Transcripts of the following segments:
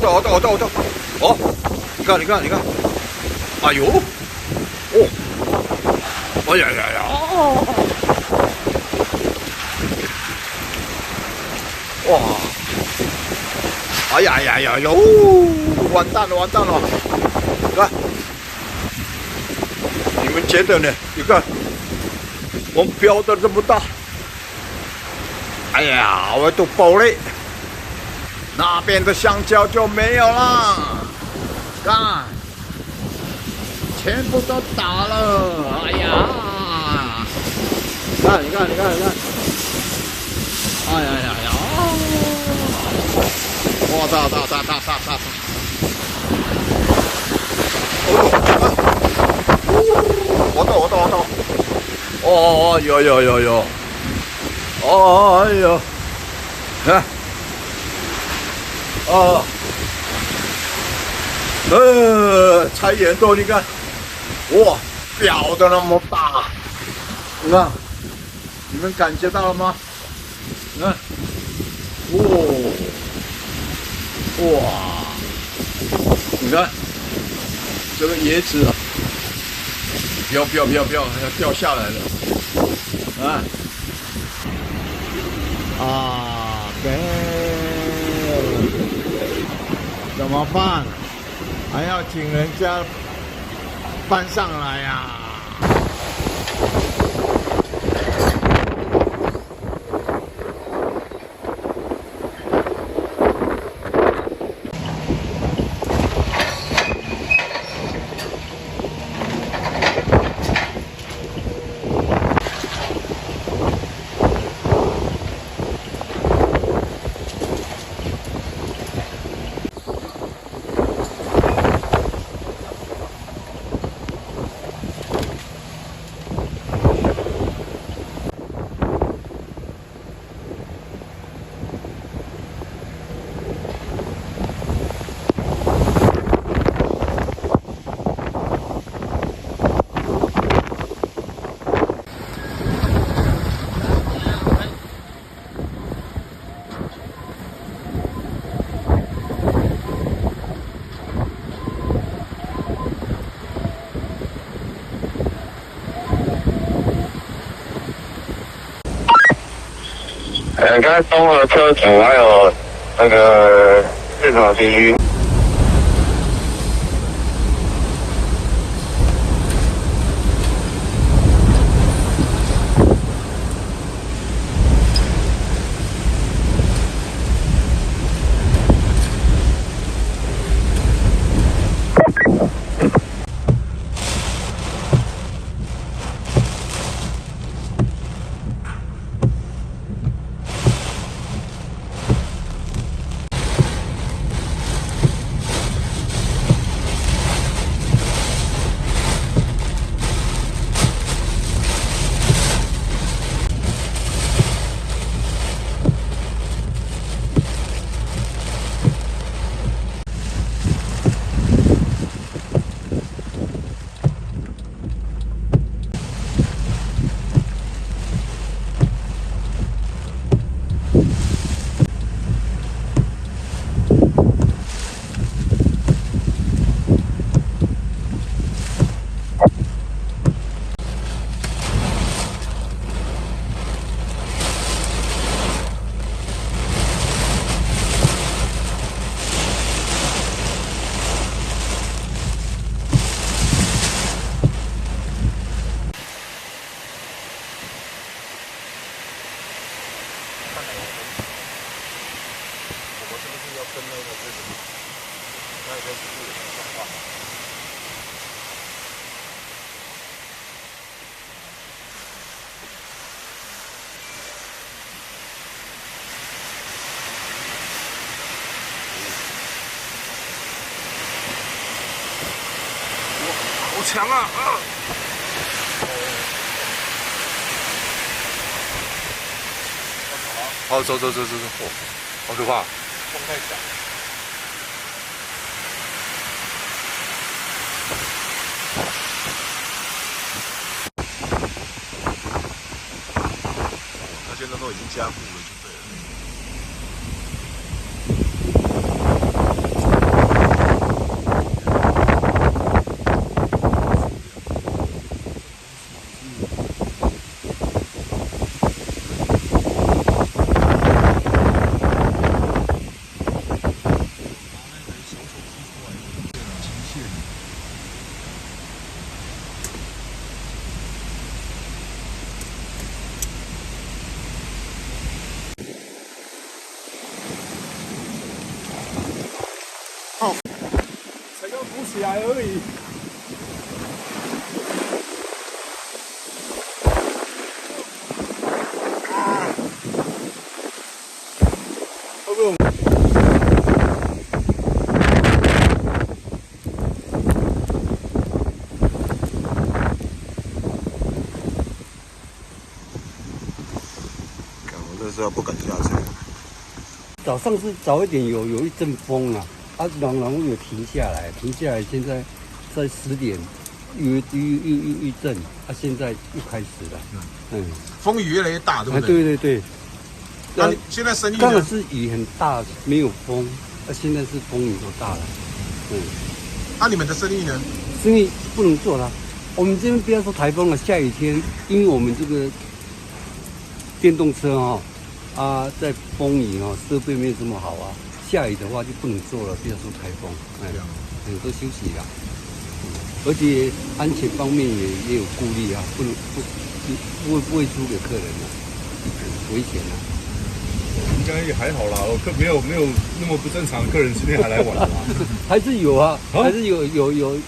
왔다.你看，哎呦，哦，哎呀，哇，哎呀，完蛋了！你看，你们觉得呢？你看，我们飘的这么大，哎呀，我都爆嘞。那边的香蕉就没有了，看，全部都倒了，哎呀！你看，哎呀，哇，大！我到，哦，有，哦，哎呦，看。才眼多，你看，哇，表的那么大，你看，你们感觉到了吗？你看，哇，你看这个椰子啊，要掉下来了，怎么办？还要请人家搬上来呀？刚才东的车主还有那个市场区域。好强啊！好，走，好可怕！风太小。他现在都已经加固了，就对了。起来而已。会不会？我这时候不敢下车。早上是早一点有一阵风啊，然后有停下来，现在在10点又一阵，现在又开始了。风雨越来越大，对不对？对对对。那你现在生意呢？刚才是雨很大，没有风，现在是风雨都大了。那你们的生意呢？生意不能做了。我们这边不要说台风了，下雨天，因为我们这个电动车在风雨设备没有这么好啊，下雨的话就不能做了，不要说台风，很多休息了。而且安全方面也有顾虑啊，不会出给客人啊，很危险啊。应该也还好啦，没有那么不正常的客人今天还来玩啦。还是有啊，还是有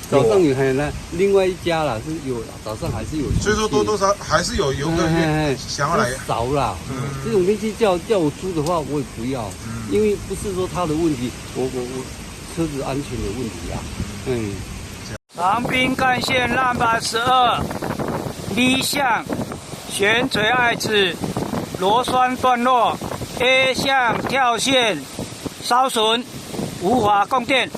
早上有还有呢，另外一家啦是有早上还是有，所以说多少还是有游客想要来。少啦，这种天气叫我租的话，我也不要，因为不是说他的问题，我车子安全的问题啊，长滨干线浪板12 B 项悬垂爱子螺栓断落 A 项跳线烧损无法供电。